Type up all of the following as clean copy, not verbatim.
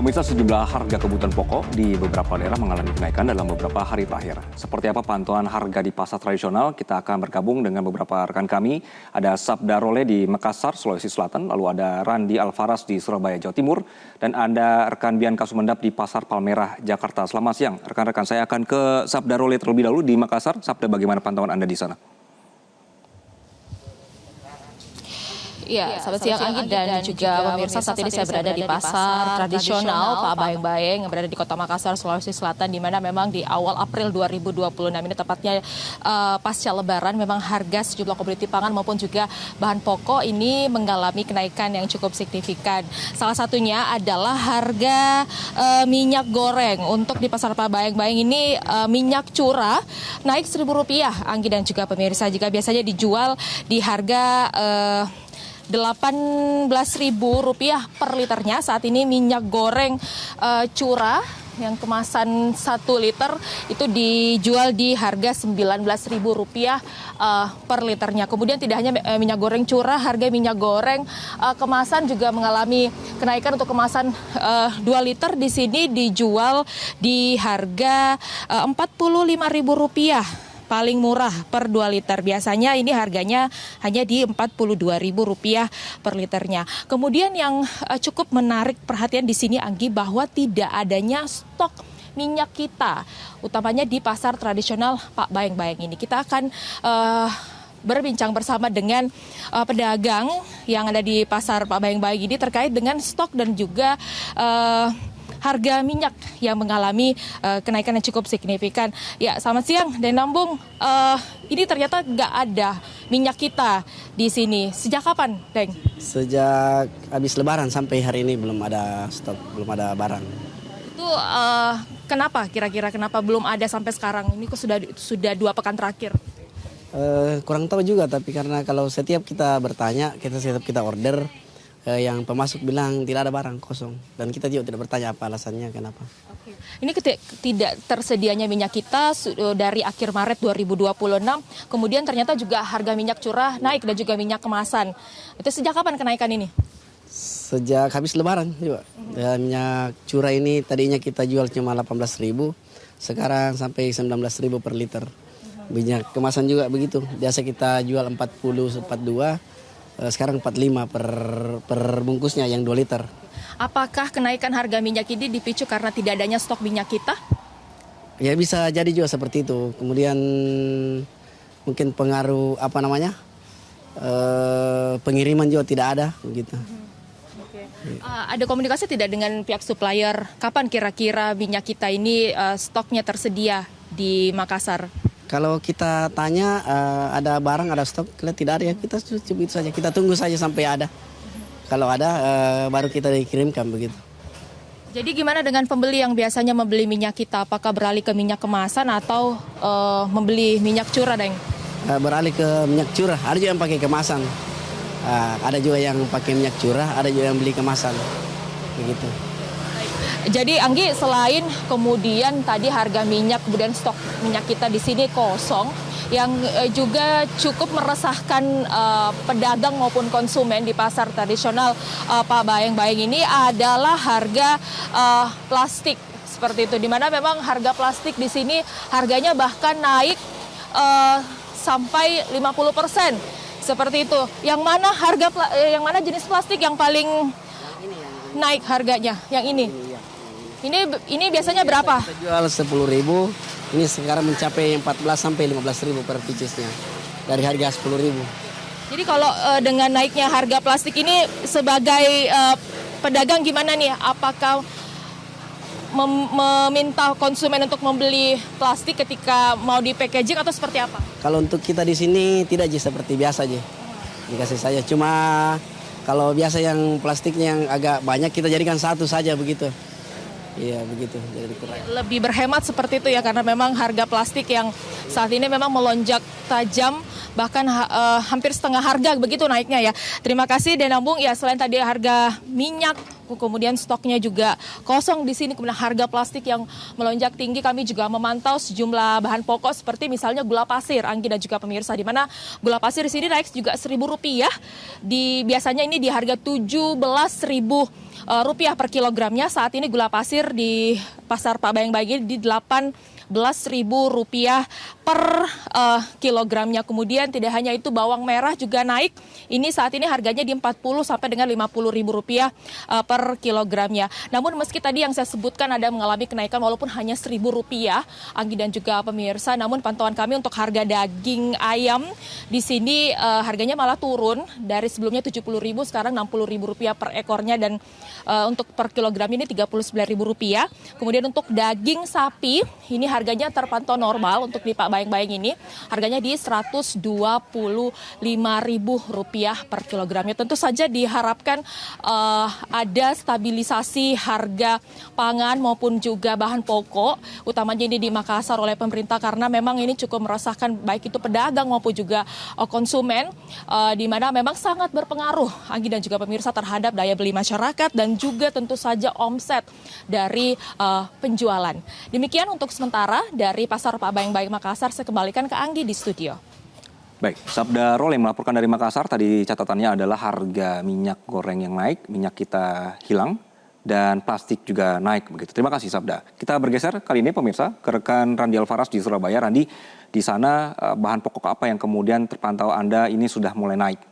Pemirsa, sejumlah harga kebutuhan pokok di beberapa daerah mengalami kenaikan dalam beberapa hari terakhir. Seperti apa pantauan harga di pasar tradisional? Kita akan bergabung dengan beberapa rekan kami. Ada Sabda Role di Makassar, Sulawesi Selatan, lalu ada Randi Alfaras di Surabaya, Jawa Timur, dan ada rekan Bianca Sumendap di Pasar Palmerah, Jakarta. Selamat siang, rekan-rekan. Saya akan ke Sabda Role terlebih dahulu di Makassar. Sabda, bagaimana pantauan Anda di sana? Iya, selamat siang Anggi dan juga pemirsa. Saat ini saya berada di pasar tradisional Pak Bayeng-Bayeng yang berada di Kota Makassar, Sulawesi Selatan, di mana memang di awal April 2026 ini tepatnya pasca Lebaran memang harga sejumlah komoditi pangan maupun juga bahan pokok ini mengalami kenaikan yang cukup signifikan. Salah satunya adalah harga minyak goreng. Untuk di pasar Pak Bayeng-Bayeng ini minyak curah naik Rp1.000, Anggi dan juga pemirsa. Jika biasanya dijual di harga Rp18.000 per liternya, saat ini minyak goreng curah yang kemasan 1 liter itu dijual di harga Rp19.000 per liternya. Kemudian tidak hanya minyak goreng curah, harga minyak goreng kemasan juga mengalami kenaikan. Untuk kemasan 2 liter di sini dijual di harga Rp45.000. Paling murah per 2 liter. Biasanya ini harganya hanya di Rp42.000 per liternya. Kemudian yang cukup menarik perhatian di sini, Anggi, bahwa tidak adanya stok minyak kita, utamanya di pasar tradisional Pak Bayeng-Bayeng ini. Kita akan berbincang bersama dengan pedagang yang ada di pasar Pak Bayeng-Bayeng ini terkait dengan stok dan juga harga minyak yang mengalami kenaikan yang cukup signifikan. Ya, selamat siang, Dan Nambung. Ini ternyata nggak ada minyak kita di sini. Sejak kapan, Deng? Sejak habis Lebaran sampai hari ini belum ada stok, belum ada barang. Itu kenapa? Kira-kira kenapa belum ada sampai sekarang? Ini kok sudah 2 pekan terakhir. Kurang tahu juga, tapi karena kalau setiap kita bertanya, setiap kita order, yang pemasok bilang tidak ada barang, kosong, dan kita juga tidak bertanya apa alasannya kenapa. Oke. Ini tidak tersedianya minyak kita dari akhir Maret 2026, kemudian ternyata juga harga minyak curah naik dan juga minyak kemasan. Itu sejak kapan kenaikan ini? Sejak habis Lebaran juga. Dan minyak curah ini tadinya kita jual cuma 18.000, sekarang sampai 19.000 per liter. Minyak kemasan juga begitu. Biasa kita jual 40, 42. Sekarang 45 per bungkusnya yang 2 liter. Apakah kenaikan harga minyak ini dipicu karena tidak adanya stok minyak kita? Ya bisa jadi juga seperti itu. Kemudian mungkin pengaruh pengiriman juga tidak ada begitu. Ada komunikasi tidak dengan pihak supplier? Kapan kira-kira minyak kita ini stoknya tersedia di Makassar? Kalau kita tanya ada barang, ada stok, kalau tidak ada ya kita coba itu saja. Kita tunggu saja sampai ada. Kalau ada baru kita dikirimkan begitu. Jadi gimana dengan pembeli yang biasanya membeli minyak kita? Apakah beralih ke minyak kemasan atau membeli minyak curah, Deng? Beralih ke minyak curah. Ada juga yang pakai kemasan. Ada juga yang pakai minyak curah, ada juga yang beli kemasan. Begitu. Jadi Anggi, selain kemudian tadi harga minyak, kemudian stok minyak kita di sini kosong, yang juga cukup meresahkan pedagang maupun konsumen di pasar tradisional Pak Bayeng-Bayeng ini adalah harga plastik seperti itu. Dimana memang harga plastik di sini harganya bahkan naik sampai 50%. Seperti itu. Yang mana jenis plastik yang paling naik harganya? Yang ini. Ini biasanya berapa? Kita jual 10.000, ini sekarang mencapai 14 sampai 15.000 per piecesnya. Dari harga 10.000. Jadi kalau dengan naiknya harga plastik ini sebagai pedagang gimana nih? Apakah meminta konsumen untuk membeli plastik ketika mau di packaging atau seperti apa? Kalau untuk kita di sini tidak seperti biasa aja. Dikasih saja. Cuma kalau biasa yang plastiknya yang agak banyak kita jadikan satu saja begitu. Iya begitu, jadi kurang. Lebih berhemat seperti itu ya, karena memang harga plastik yang saat ini memang melonjak tajam, bahkan hampir setengah harga begitu naiknya ya. Terima kasih Denambung. Ya, selain tadi harga minyak, kemudian stoknya juga kosong di sini, kemudian harga plastik yang melonjak tinggi, kami juga memantau sejumlah bahan pokok seperti misalnya gula pasir, Anggi dan juga pemirsa, di mana gula pasir di sini naik juga Rp1.000. Biasanya ini di harga Rp17.000 per kilogramnya. Saat ini gula pasir di pasar Pak Bayang-Bayang di Rp18.000 per kilogramnya. Kemudian tidak hanya itu, bawang merah juga naik. Ini saat ini harganya di 40 sampai dengan Rp50.000 per kilogramnya. Namun meski tadi yang saya sebutkan ada mengalami kenaikan walaupun hanya Rp1.000, Anggi dan juga pemirsa, namun pantauan kami untuk harga daging ayam di sini harganya malah turun dari sebelumnya Rp70.000 sekarang Rp60.000 per ekornya, dan untuk per kilogram ini Rp39.000. Kemudian untuk daging sapi ini harganya terpantau normal untuk di Pak Bayang-Bayang ini, harganya di Rp125.000 per kilogramnya. Tentu saja diharapkan ada stabilisasi harga pangan maupun juga bahan pokok, utamanya ini di Makassar oleh pemerintah, karena memang ini cukup meresahkan baik itu pedagang maupun juga konsumen, di mana memang sangat berpengaruh, Anggi dan juga pemirsa, terhadap daya beli masyarakat dan juga tentu saja omset dari penjualan. Demikian untuk sementara dari Pasar Pak Bayang-Bayang Makassar, saya kembalikan ke Anggi di studio. Baik, Sabda Role melaporkan dari Makassar. Tadi catatannya adalah harga minyak goreng yang naik, minyak kita hilang, dan plastik juga naik begitu. Terima kasih Sabda. Kita bergeser kali ini pemirsa ke rekan Randi Alfaras di Surabaya. Randi, di sana bahan pokok apa yang kemudian terpantau Anda ini sudah mulai naik?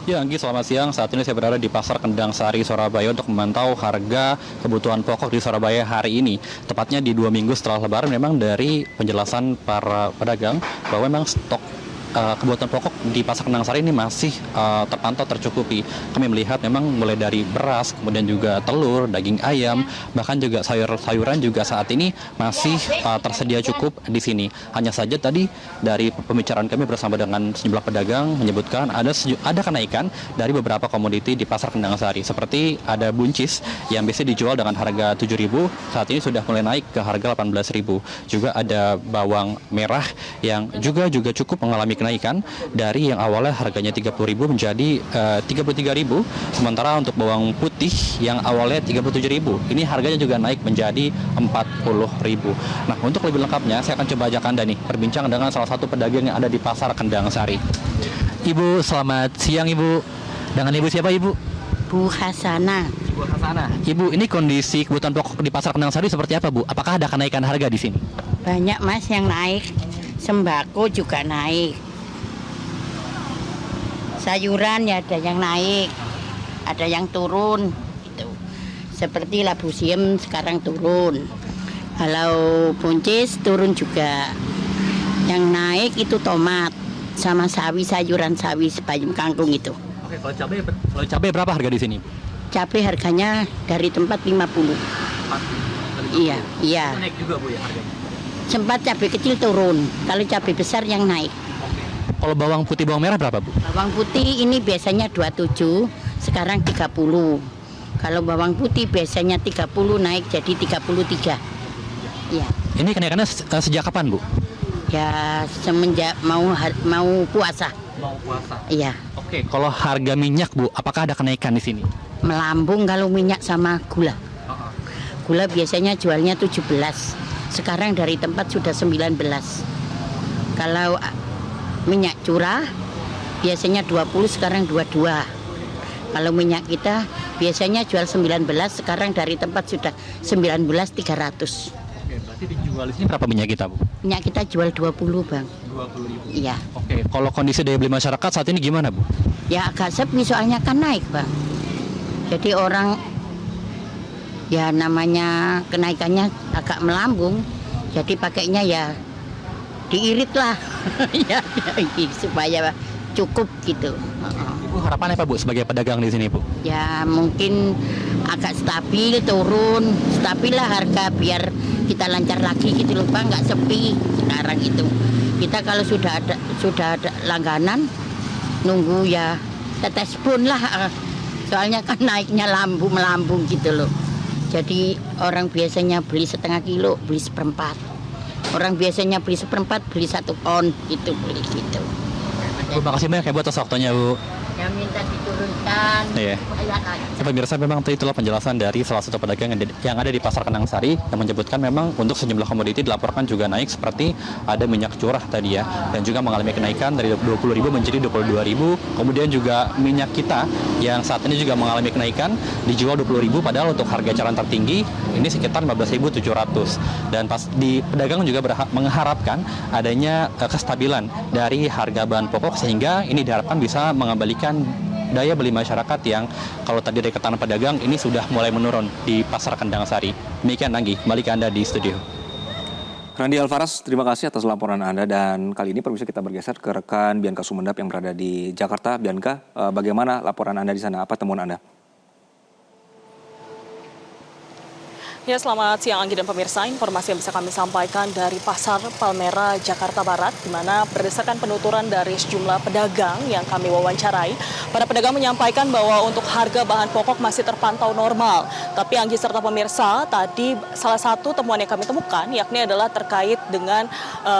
Ya, Anggi, selamat siang. Saat ini saya berada di Pasar Kendang Sari, Surabaya untuk memantau harga kebutuhan pokok di Surabaya hari ini. Tepatnya di 2 minggu setelah Lebaran, memang dari penjelasan para pedagang bahwa memang stok kebutuhan pokok di Pasar Kendang Sari ini masih terpantau tercukupi. Kami melihat memang mulai dari beras, kemudian juga telur, daging ayam, bahkan juga sayur-sayuran juga saat ini masih tersedia cukup di sini. Hanya saja tadi dari pembicaraan kami bersama dengan sejumlah pedagang menyebutkan ada kenaikan dari beberapa komoditi di Pasar Kendang Sari. Seperti ada buncis yang biasa dijual dengan harga Rp7.000, saat ini sudah mulai naik ke harga Rp18.000. Juga ada bawang merah yang juga cukup mengalami kenaikan dari yang awalnya harganya Rp30.000 menjadi Rp33.000. Sementara untuk bawang putih yang awalnya Rp37.000, ini harganya juga naik menjadi Rp40.000. Nah, untuk lebih lengkapnya saya akan coba ajak Anda nih berbincang dengan salah satu pedagang yang ada di Pasar Kendang Sari. Ibu, selamat siang Ibu. Dengan Ibu siapa Ibu? Bu Hasanah. Ibu Hasanah. Ibu, ini kondisi kebutuhan pokok di Pasar Kendang Sari seperti apa Bu? Apakah ada kenaikan harga di sini? Banyak Mas yang naik. Sembako juga naik. Sayuran ya ada yang naik, ada yang turun gitu. Seperti labu siam sekarang turun. Kalau buncis turun juga. Yang naik itu tomat sama sawi, sayuran sawi bayam kangkung itu. Oke, kalau cabai berapa harga di sini? Cabai harganya dari tempat 50. Iya. Itu naik juga Bu ya harganya? Sempat cabai kecil turun, kalau cabai besar yang naik. Kalau bawang putih, bawang merah berapa Bu? Bawang putih ini biasanya 27, sekarang 30. Kalau bawang putih biasanya 30 naik jadi 33. Iya. Ini kenaikannya sejak kapan Bu? Ya semenjak mau puasa. Mau puasa. Iya. Oke, kalau harga minyak Bu, apakah ada kenaikan di sini? Melambung kalau minyak sama gula. Gula biasanya jualnya 17. Sekarang dari tempat sudah 19. Kalau minyak curah biasanya 20, sekarang 22. Kalau minyak kita biasanya jual 19, sekarang dari tempat sudah 19.300. Oke, berarti dijual di sini berapa minyak kita Bu? Minyak kita jual 20 Bang. 20.000. Iya. Oke, kalau kondisi daya beli masyarakat saat ini gimana Bu? Ya agak sepi soalnya kan naik Bang. Jadi orang ya namanya kenaikannya agak melambung. Jadi pakainya ya diirit lah. Ya supaya cukup gitu. Ibu harapannya apa Bu sebagai pedagang di sini Bu? Ya mungkin agak stabil, turun, stabil lah harga biar kita lancar lagi gitu loh Bang, nggak sepi sekarang itu. Kita kalau sudah ada langganan nunggu ya tetes pun lah, soalnya kan naiknya melambung gitu loh. Jadi orang biasanya beli setengah kilo, beli seperempat. Orang biasanya beli seperempat, beli 1 pon, gitu beli gitu. Bu, makasih banyak ya Bu atas waktunya Bu. Yang minta diturunkan. Iya. Ya, pemirsa, memang itulah penjelasan dari salah satu pedagang yang ada di Pasar Kendang Sari yang menyebutkan memang untuk sejumlah komoditi dilaporkan juga naik seperti ada minyak curah tadi ya, dan juga mengalami kenaikan dari 20.000 menjadi 22.000. Kemudian juga minyak kita yang saat ini juga mengalami kenaikan dijual 20.000, padahal untuk harga eceran tertinggi ini sekitar 15.700. Dan pas di pedagang juga mengharapkan adanya kestabilan dari harga bahan pokok sehingga ini diharapkan bisa mengembalikan daya beli masyarakat yang kalau tadi dari keterangan pedagang ini sudah mulai menurun di Pasar Kendang Sari. Demikian Anggi, kembali ke Anda di studio. Randi Alvaras, terima kasih atas laporan Anda, dan kali ini pemirsa kita bergeser ke rekan Bianca Sumendap yang berada di Jakarta. Bianca, bagaimana laporan Anda di sana? Apa temuan Anda? Ya, selamat siang Anggi dan pemirsa. Informasi yang bisa kami sampaikan dari Pasar Palmerah, Jakarta Barat, di mana berdasarkan penuturan dari sejumlah pedagang yang kami wawancarai, para pedagang menyampaikan bahwa untuk harga bahan pokok masih terpantau normal. Tapi Anggi serta pemirsa, tadi salah satu temuan yang kami temukan yakni adalah terkait dengan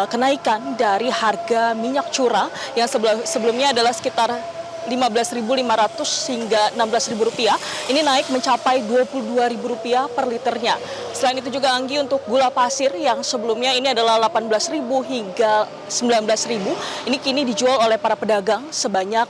kenaikan dari harga minyak curah yang sebelumnya adalah sekitar 15.500 hingga 16.000 rupiah, ini naik mencapai 22.000 rupiah per liternya. Selain itu juga Anggi, untuk gula pasir yang sebelumnya ini adalah 18.000 hingga 19.000, ini kini dijual oleh para pedagang sebanyak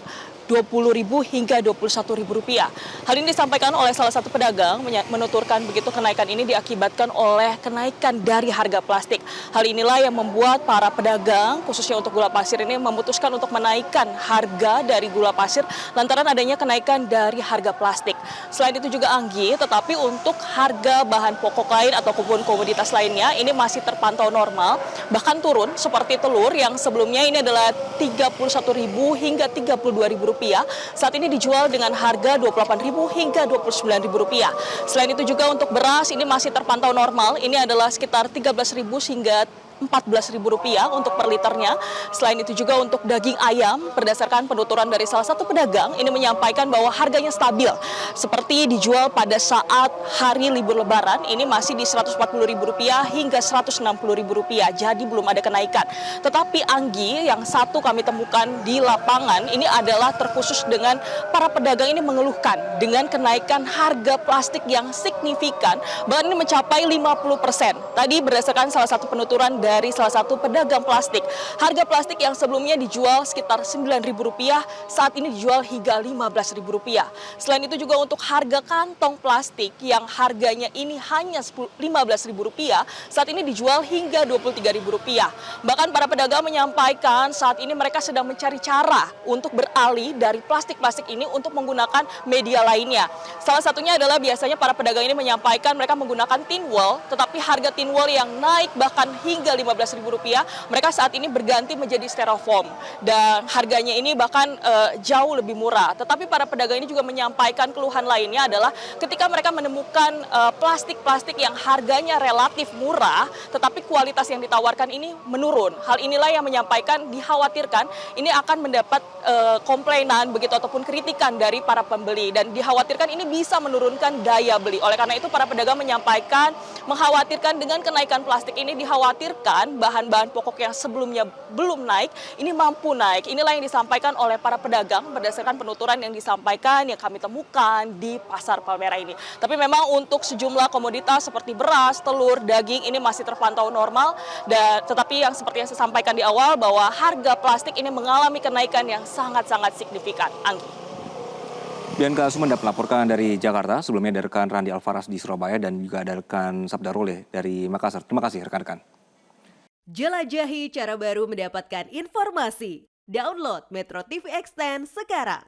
20.000 hingga 21.000 rupiah. Hal ini disampaikan oleh salah satu pedagang, menuturkan begitu kenaikan ini diakibatkan oleh kenaikan dari harga plastik. Hal inilah yang membuat para pedagang, khususnya untuk gula pasir ini, memutuskan untuk menaikkan harga dari gula pasir lantaran adanya kenaikan dari harga plastik. Selain itu juga Anggi, tetapi untuk harga bahan pokok lain ataupun komoditas lainnya ini masih terpantau normal, bahkan turun seperti telur yang sebelumnya ini adalah 31.000 hingga 32.000 rupiah. Saat ini dijual dengan harga 28.000 hingga 29.000 rupiah. Selain itu juga untuk beras ini masih terpantau normal. Ini adalah sekitar 13.000 hingga 14.000 rupiah untuk per liternya. Selain itu juga untuk daging ayam, berdasarkan penuturan dari salah satu pedagang, ini menyampaikan bahwa harganya stabil. Seperti dijual pada saat hari libur lebaran, ini masih di 140.000 rupiah hingga 160.000 rupiah. Jadi belum ada kenaikan. Tetapi Anggi, yang satu kami temukan di lapangan, ini adalah terkhusus dengan para pedagang ini mengeluhkan dengan kenaikan harga plastik yang signifikan, bahkan ini mencapai 50%. Tadi berdasarkan salah satu penuturan dari salah satu pedagang plastik, harga plastik yang sebelumnya dijual sekitar Rp9.000, saat ini dijual hingga Rp15.000. Selain itu juga untuk harga kantong plastik yang harganya ini hanya Rp15.000, saat ini dijual hingga Rp23.000. Bahkan para pedagang menyampaikan saat ini mereka sedang mencari cara untuk beralih dari plastik-plastik ini untuk menggunakan media lainnya. Salah satunya adalah biasanya para pedagang ini menyampaikan mereka menggunakan tin wall, tetapi harga tin wall yang naik bahkan hingga Rp15.000, mereka saat ini berganti menjadi styrofoam dan harganya ini bahkan jauh lebih murah. Tetapi para pedagang ini juga menyampaikan keluhan lainnya adalah ketika mereka menemukan plastik-plastik yang harganya relatif murah tetapi kualitas yang ditawarkan ini menurun. Hal inilah yang menyampaikan dikhawatirkan ini akan mendapat komplainan begitu ataupun kritikan dari para pembeli, dan dikhawatirkan ini bisa menurunkan daya beli. Oleh karena itu para pedagang menyampaikan mengkhawatirkan dengan kenaikan plastik ini, dikhawatirkan bahan-bahan pokok yang sebelumnya belum naik ini mampu naik. Inilah yang disampaikan oleh para pedagang berdasarkan penuturan yang disampaikan yang kami temukan di Pasar Palmerah ini. Tapi memang untuk sejumlah komoditas seperti beras, telur, daging ini masih terpantau normal, dan tetapi yang seperti yang saya sampaikan di awal bahwa harga plastik ini mengalami kenaikan yang sangat-sangat signifikan. Anggi. Bianca Sumendap melaporkan dari Jakarta, sebelumnya ada rekan Randi Alvaras di Surabaya dan juga ada rekan Sabda Role dari Makassar. Terima kasih rekan-rekan. Jelajahi cara baru mendapatkan informasi. Download Metro TV Extend sekarang.